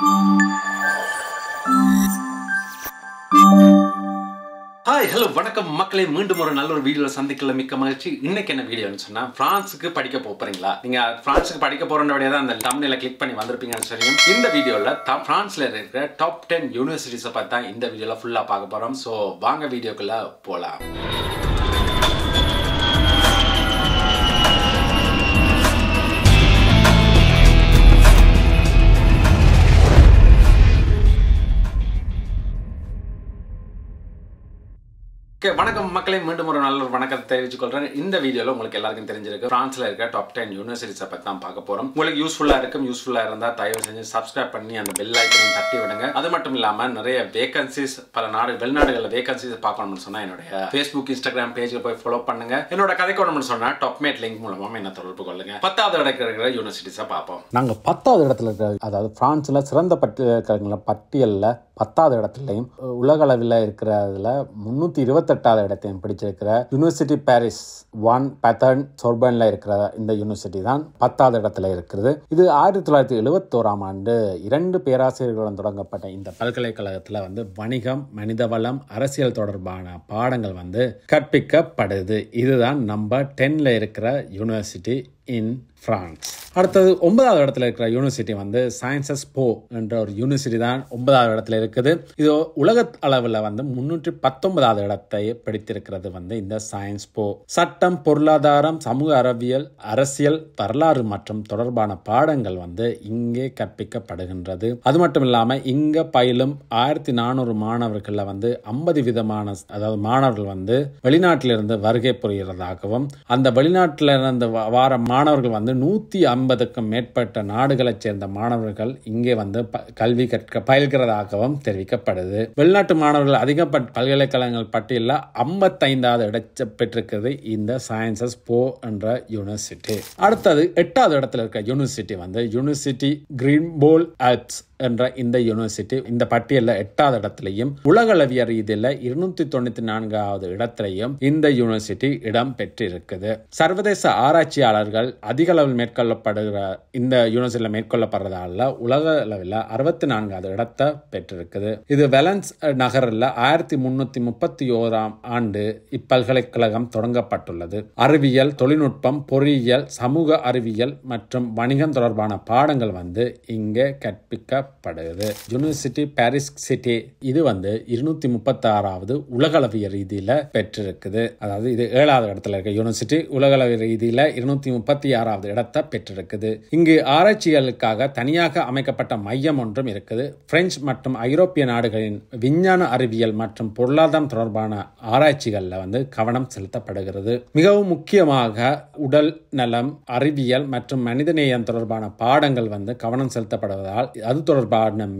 Hi hello வணக்கம் மக்களே, மீண்டும் ஒரு நல்ல ஒரு வீடியோவில் சந்திக்கல மிக்க மகிழ்ச்சி. இன்னைக்கு என்ன வீடியோன்னு சொன்னா, பிரான்ஸுக்கு படிக்க போறீங்களா? நீங்க பிரான்ஸுக்கு படிக்க போறவங்க தான் அந்த தம்ப்நெயில கிளிக் பண்ணி வந்திருப்பீங்கன்னு தெரியும். இந்த வீடியோல பிரான்ஸ்ல இருக்கிற டாப் 10 யூனிவர்சிட்டிஸை பத்தி தான் இந்த வீடியோல ஃபுல்லா பார்க்க போறோம். ஸோ வாங்க வீடியோக்குள்ள போலாம். வணக்கம் மக்களே, மீண்டும் ஒரு நல்ல ஒரு வணக்கத்தை தெரிவித்துக் கொள்றேன். இந்த வீடியோல உங்களுக்கு எல்லாருக்கும் தெரிஞ்சிருக்கு, பிரான்ஸ்ல இருக்க டாப் 10 யூனிவர்சிட்டிஸை பத்தி தான் பார்க்க போறோம். உங்களுக்கு யூஸ்ஃபுல்லா இருக்கும். யூஸ்ஃபுல்லா இருந்தா தயவு செஞ்சு சப்ஸ்கிரைப் பண்ணி அந்த பெல் ஐக்கனையும் தட்டி விடுங்க. அது மட்டும் இல்லாம நிறைய வேகன்சிஸ், பல வெளிநாடுகளில் வேகன்சிஸ் பார்க்கணும்னு சொன்னா என்னுடைய ஃபேஸ்புக், இன்ஸ்டாகிராம் பேஜ்ல போய் ஃபாலோ பண்ணுங்க. என்னோட கதைக்கணும்னு சொன்னா டாப்மேட் லிங்க் மூலமா என்ன தொடர்பு கொள்ளுங்க. 10வது இடத்துல இருக்கிற யூனிவர்சிட்டிஸை பார்ப்போம். நாங்க 10வது இடத்துல இருக்கிற, அதாவது பிரான்ஸ்ல சிறந்த பட்டியல்ல 10வது இடத்துலையும் உலக அளவில் இருக்கிறதுல 328வது இடத்தையும் பிடிச்சிருக்கிற யூனிவர்சிட்டி பாரிஸ் 1 பேட்டர்ன் சோர்பன்ல இருக்கிற இந்த யூனிவர்சிட்டி தான் 10வது இடத்துல இருக்கிறது. இது 1971ஆம் ஆண்டு 2 பேராசிரியர்களுடன் தொடங்கப்பட்ட இந்த பல்கலைக்கழகத்துல வணிகம், மனிதவளம், அரசியல் தொடர்பான பாடங்கள் கற்பிக்கப்படுது. இதுதான் நம்பர் 10ல இருக்கிற யூனிவர்சிட்டி இன் பிரான்ஸ். அடுத்தது 9வது இடத்துல இருக்கிற யூனிவர்சிட்டி சயின்சஸ் போ என்ற ஒரு யூனிவர்சிட்டி தான் 9வது இடத்துல இருக்குது. இது உலக அளவில் 319வது இடத்தை பிடித்திருக்கிறது இந்த சயின்ஸ் போ. சட்டம், பொருளாதாரம், சமூக அறிவியல், அரசியல், வரலாறு மற்றும் தொடர்பான பாடங்கள் இங்கே கற்பிக்கப்படுகின்றது. அது மட்டும் இல்லாம இங்க பயிலும் 1400 மாணவர்கள் 50 விதமான, அதாவது மாணவர்கள் வெளிநாட்டிலிருந்து வருகை புரிகிறதாகவும், அந்த வெளிநாட்டிலிருந்து வார மாணவர்கள் 150க்கும் மேற்பட்ட நாடுகளைச் சேர்ந்த மாணவர்கள் இங்கே கல்வி பயில்கிறதாகவும் தெரிவிக்கப்படுது. வெளிநாட்டு மாணவர்கள் அதிக பல்கலைக்கழகங்கள் பட்டியலில் 55வது இடத்தை பெற்றிருக்கிறது இந்த சயின்சஸ் போ என்ற யூனிவர்சிட்டி. அடுத்தது 8வது இடத்துல இருக்க யூனிவர்சிட்டி யூனிவர்சிட்டி கிரீன்போல் ஆல்ப்ஸ் என்ற இந்த யூனிவர்சிட்டி இந்த பட்டியலில் 8வது இடத்திலையும், உலகளவிய ரீதியில் 294வது இடத்திலையும் இந்த யூனிவர்சிட்டி இடம் பெற்றிருக்குது. சர்வதேச ஆராய்ச்சியாளர்கள் அதிக அளவில் மேற்கொள்ளப்படுகிற இந்த யூனிவர்சிட்டியில் மேற்கொள்ளப்படுறதால உலக அளவில் 64வது இடத்தை பெற்றிருக்குது. இது வெலன்ஸ் நகரில் 1331ஆம் ஆண்டு இப்பல்கலைக்கழகம் தொடங்கப்பட்டுள்ளது. அறிவியல், தொழில்நுட்பம், பொறியியல், சமூக அறிவியல் மற்றும் வணிகம் தொடர்பான பாடங்கள் இங்கே கற்பிக்க யூனிவர்சிட்டி பாரிஸ் சிட்டி இது 236வது உலகளவிய ரீதியில பெற்றிருக்குது. அதாவது இது 7வது இடத்துல இருக்க யூனிவர்சிட்டி உலகளவிய ரீதியில 236வது இடத்தை பெற்றிருக்குது. இங்கு ஆராய்ச்சிகளுக்காக தனியாக அமைக்கப்பட்ட மையம் ஒன்றும் இருக்குது. பிரெஞ்சு மற்றும் ஐரோப்பிய நாடுகளின் விஞ்ஞான, அறிவியல் மற்றும் பொருளாதாரம் தொடர்பான ஆராய்ச்சிகள்ல கவனம் செலுத்தப்படுகிறது. மிகவும் முக்கியமாக உடல் நலம், அறிவியல் மற்றும் மனிதநேயம் தொடர்பான பாடங்கள் கவனம் செலுத்தப்படுவதால் அது தொடர்பான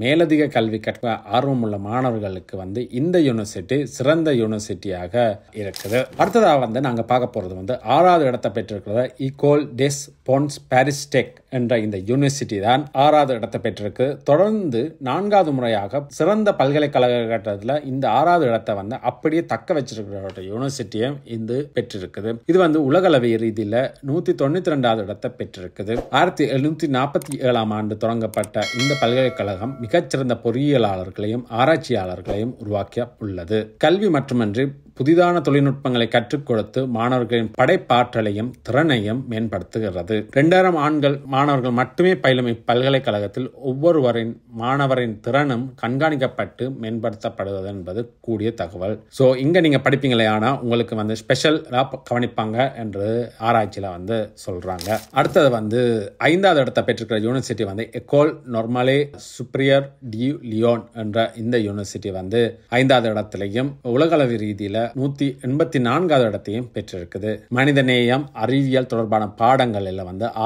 மேலதிக கல்வி கற்க ஆர்வமுள்ள மாணவர்களுக்கு இந்த யூனிவர்சிட்டி சிறந்த யூனிவர்சிட்டியாக இருக்குது. அடுத்ததாக நாங்க பார்க்க போறது 6வது இடத்தை பெற்றிருக்கிற ஈகோல் டெஸ் போன்ஸ் பாரிஸ் டெக் என்ற இந்த யூனிவர்சிட்டி தான் 6வது இடத்தை பெற்றிருக்கு. தொடர்ந்து 4வது முறையாக சிறந்த பல்கலைக்கழகத்தில் இந்த 6வது இடத்தை அப்படியே தக்க வச்சிருக்கிற யூனிவர்சிட்டியும் இது பெற்றிருக்குது. இது உலகளவிய ரீதியில 192வது இடத்தை பெற்றிருக்குது. 1747ஆம் ஆண்டு தொடங்கப்பட்ட இந்த பல்கலைக்கழகம் மிகச்சிறந்த பொறியியலாளர்களையும் ஆராய்ச்சியாளர்களையும் உருவாக்கிய உள்ளது. கல்வி மட்டுமின்றி புதிதான தொழில்நுட்பங்களை கற்றுக் கொடுத்து மாணவர்களின் படைப்பாற்றலையும் திறனையும் மேம்படுத்துகிறது. 2000 மாணவர்கள் மட்டுமே பயிலும் இப்பல்கலைக்கழகத்தில் ஒவ்வொருவரின் மாணவரின் திறனும் கண்காணிக்கப்பட்டு மேம்படுத்தப்படுவது என்பது கூடிய தகவல். சோ இங்க நீங்க படிப்பீங்களே, ஆனா உங்களுக்கு ஸ்பெஷல் கவனிப்பாங்க என்று ஆராய்ச்சியில சொல்றாங்க. அடுத்தது 5வது இடத்தை பெற்றிருக்கிற university École Normale Supérieure de Lyon என்ற இந்த யூனிவர்சிட்டி 5வது இடத்திலையும் உலகளவிய ரீதியில 184வது இடத்தையும் பெற்றிருக்குது. மனிதநேயம், அறிவியல் தொடர்பான பாடங்களில்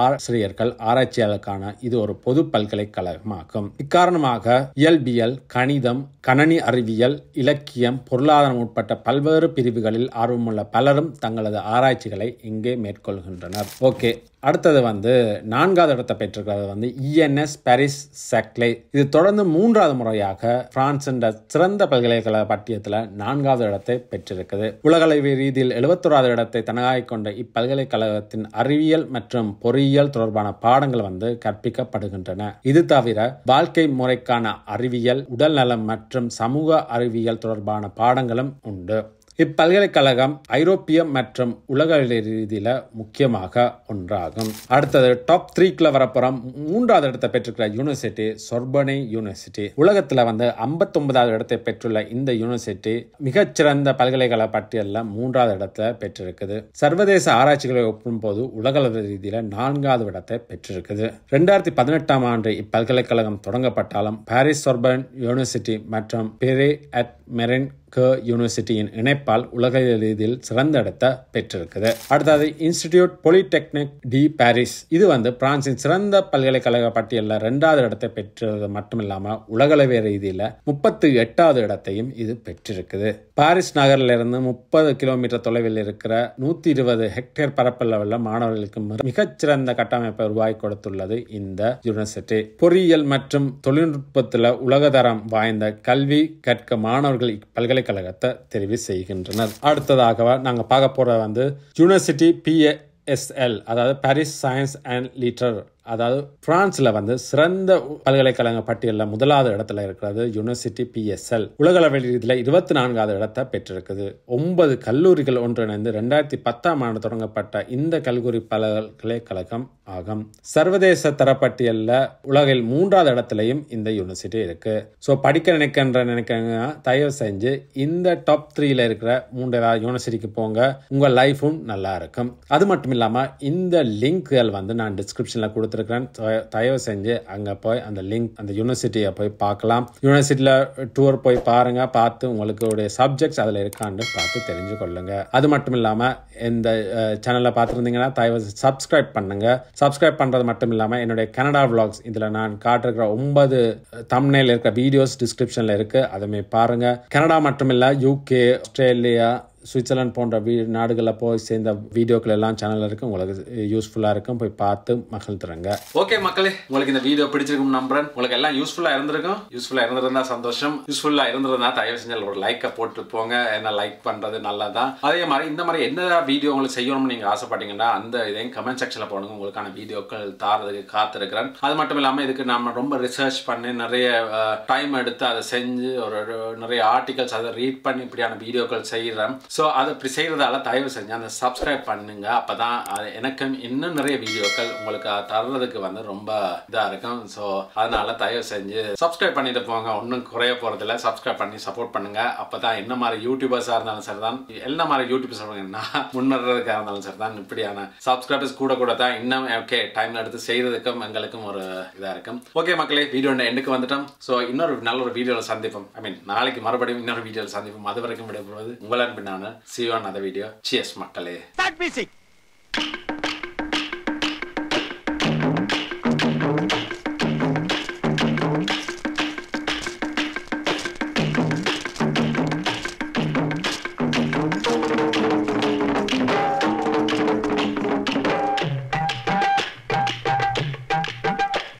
ஆசிரியர்கள், ஆராய்ச்சியாளருக்கான இது ஒரு பொது பல்கலைக்கழகமாகும். இக்காரணமாக இயல்பியல், கணிதம், கணனி அறிவியல், இலக்கியம், பொருளாதாரம் உட்பட்ட பல்வேறு பிரிவுகளில் ஆர்வமுள்ள பலரும் தங்களது ஆராய்ச்சிகளை இங்கே மேற்கொள்கின்றனர். ஓகே, அடுத்தது வந்து 4வது இடத்தை பெற்றிருக்கிறது வந்து இஎன்எஸ் பாரிஸ் சாக்லே. இது தொடர்ந்து 3வது முறையாக பிரான்ஸ் சிறந்த பல்கலைக்கழக பட்டியத்தில் 4வது இடத்தை பெற்றிருக்கிறது. உலகளவிய ரீதியில் 71வது இடத்தை தனதாய் கொண்ட இப்பல்கலைக்கழகத்தின் அறிவியல் மற்றும் பொறியியல் தொடர்பான பாடங்கள் வந்து கற்பிக்கப்படுகின்றன. இது தவிர வாழ்க்கை முறைக்கான அறிவியல், உடல் நலம் மற்றும் சமூக அறிவியல் தொடர்பான பாடங்களும் உண்டு. இப்பல்கலைக்கழகம் ஐரோப்பிய மற்றும் உலக ரீதியில முக்கியமாக ஒன்றாகும். அடுத்தது டாப் 3க்குள்ள வரப்போறோம். 3வது இடத்தை பெற்றிருக்கிற யூனிவர்சிட்டி சொர்பனே யூனிவர்சிட்டி. உலகத்துல வந்து 59வது இடத்தை பெற்றுள்ள இந்த யூனிவர்சிட்டி மிகச்சிறந்த பல்கலைக்கழக பட்டியலில் 3வது இடத்தை பெற்றிருக்குது. சர்வதேச ஆராய்ச்சிகளை ஒப்பிடும் போது உலக ரீதியில 4வது இடத்தை பெற்றிருக்குது. 2018ஆம் ஆண்டு இப்பல்கலைக்கழகம் தொடங்கப்பட்டாலும் பாரிஸ் சொர்பன் யூனிவர்சிட்டி மற்றும் பெரே அட் மெரின் யூனிவர்சிட்டியின் இணைப்பால் உலக ரீதியில் சிறந்த இடத்தை பெற்றிருக்குது. அடுத்தது இன்ஸ்டிடியூட் பாலிடெக்னிக் டி பாரிஸ். இது வந்து பிரான்சின் சிறந்த பல்கலைக்கழக பட்டியலில் 2வது இடத்தை பெற்றது மட்டுமில்லாம உலகளவிய ரீதியில 38வது இடத்தையும் இது பெற்றிருக்குது. பாரிஸ் நகரிலிருந்து 30 கிலோமீட்டர் தொலைவில் இருக்கிற 120 ஹெக்டேர் பரப்பளவில் உள்ள மாணவர்களுக்கு மிகச்சிறந்த கட்டமைப்பை உருவாக்கி கொடுத்துள்ளது இந்த யூனிவர்சிட்டி. பொறியியல் மற்றும் தொழில்நுட்பத்தில் உலகதரம் வாய்ந்த கல்வி கற்க மாணவர்கள் பல்கலைக்கழகத்தை தெரிவு செய்கின்றனர். அடுத்ததாக நாங்க பார்க்க போறது வந்து யூனிவர்சிட்டி PSL, அதாவது பாரிஸ் சயின்ஸ் அண்ட் லிட்டர். அதாவது பிரான்ஸ்ல வந்து சிறந்த பல்கலைக்கழக பட்டியலில் 1வது இடத்துல இருக்கிறது யூனிவர்சிட்டி PSL. உலகளவில் ரீதியில் 24வது இடத்தை பெற்றிருக்குது. 9 கல்லூரிகள் ஒன்றிணைந்து 2010ஆம் ஆண்டு தொடங்கப்பட்ட இந்த கல்லூரி பல்கலைக்கழகம் ஆகும். சர்வதேச தரப்பட்டியலில் உலகில் 3வது இடத்துலையும் இந்த யூனிவர்சிட்டி இருக்கு. ஸோ படிக்க நினைக்கிறவங்க தயவு செஞ்சு இந்த டாப் 3ல இருக்கிற 3வது யூனிவர்சிட்டிக்கு போங்க. உங்க லைஃபும் நல்லா இருக்கும். அது மட்டும் இல்லாம இந்த லிங்க்கள் வந்து நான் டிஸ்கிரிப்ஷன்ல கொடுத்து தயவு செஞ்சு அங்க போய் அந்த லிங்க் அந்த யூனிவர்சிட்டியை போய் பார்க்கலாம். யூனிவர்சிட்டியில டூர் போய் பாருங்க. பார்த்து உங்களுக்கு சப்ஜெக்ட்ஸ் அதுல இருக்கான்னு பார்த்து தெரிஞ்சு கொள்ளுங்க. அது மட்டும் இல்லாம இந்த சேனல்ல பார்த்துருந்தீங்கன்னா தயவு சப்ஸ்கிரைப் பண்ணுங்க. சப்ஸ்கிரைப் பண்றது மட்டும் இல்லாம என்னுடைய கனடா vlogs இதுல நான் காட்டிருக்கிற 9 தம்ப்நெயில் இருக்கிற வீடியோஸ் டிஸ்கிரிப்ஷன்ல இருக்கு. அதை பாருங்க. கனடா மட்டும் இல்ல UK, ஆஸ்திரேலியா, சுவிட்சர்லாந்து போன்ற நாடுகளில் போய் சேர்ந்த வீடியோக்கள் எல்லாம் சேனல்ல இருக்கு. உங்களுக்கு யூஸ்ஃபுல்லா இருக்கும். போய் பார்த்து மகிழ்ந்துருங்க. ஓகே மக்களே, உங்களுக்கு இந்த வீடியோ பிடிச்சிருக்கும் நம்புறேன். உங்களுக்கு எல்லாம் யூஸ்ஃபுல்லா இருந்திருக்கும். யூஸ்ஃபுல்லா இருந்திருந்தா சந்தோஷம். யூஸ்ஃபுல்லா இருந்திருந்தா தயவு செஞ்சு ஒரு லைக்கை போட்டு போங்க. ஏன்னா லைக் பண்றது நல்லதான். அதே மாதிரி இந்த மாதிரி என்ன வீடியோ உங்களுக்கு செய்யணும்னு நீங்க ஆசைப்பட்டீங்கன்னா அந்த இதையும் கமெண்ட் செக்ஷன்ல போடுங்க. உங்களுக்கான வீடியோக்கள் தாரதுக்கு காத்திருக்கிறேன். அது மட்டும் இல்லாம இதுக்கு நம்ம ரொம்ப ரிசர்ச் பண்ணி நிறைய டைம் எடுத்து அதை செஞ்சு நிறைய ஆர்டிகல்ஸ் அதை ரீட் பண்ணி இப்படியான வீடியோக்கள் செய்யறேன். ஸோ அதை இப்படி செய்கிறதால தயவு செஞ்சு அந்த சப்ஸ்கிரைப் பண்ணுங்க. அப்போ தான் எனக்கு இன்னும் நிறைய வீடியோக்கள் உங்களுக்கு தர்றதுக்கு வந்து ரொம்ப இதாக இருக்கும். ஸோ அதனால தயவு செஞ்சு சப்ஸ்கிரைப் பண்ணிட்டு போங்க. ஒன்றும் குறைய போகிறதில்ல. சப்ஸ்கிரைப் பண்ணி சப்போர்ட் பண்ணுங்க. அப்போ தான் என்ன மாதிரி யூடியூபர்ஸாக இருந்தாலும் சரி தான், என்ன மாதிரி யூடியூபர்ஸ் சொல்லுங்கன்னா முன்னேறதுக்காக இருந்தாலும் சரி தான், இப்படியான சப்ஸ்கிரைபர்ஸ் கூட தான் இன்னும் ஓகே டைம் எடுத்து செய்கிறதுக்கும் எங்களுக்கும் ஒரு இதாக இருக்கும். ஓகே மக்களே, வீடியோ எண்டுக்கு வந்துட்டோம். ஸோ இன்னொரு நல்ல ஒரு வீடியோவில் சந்திப்போம். நாளைக்கு மறுபடியும் இன்னொரு வீடியோவில் சந்திப்போம். அது வரைக்கும் விடைபெறுவது உங்கள் அன்பினான See you on another video. Cheers, makkale. Start music.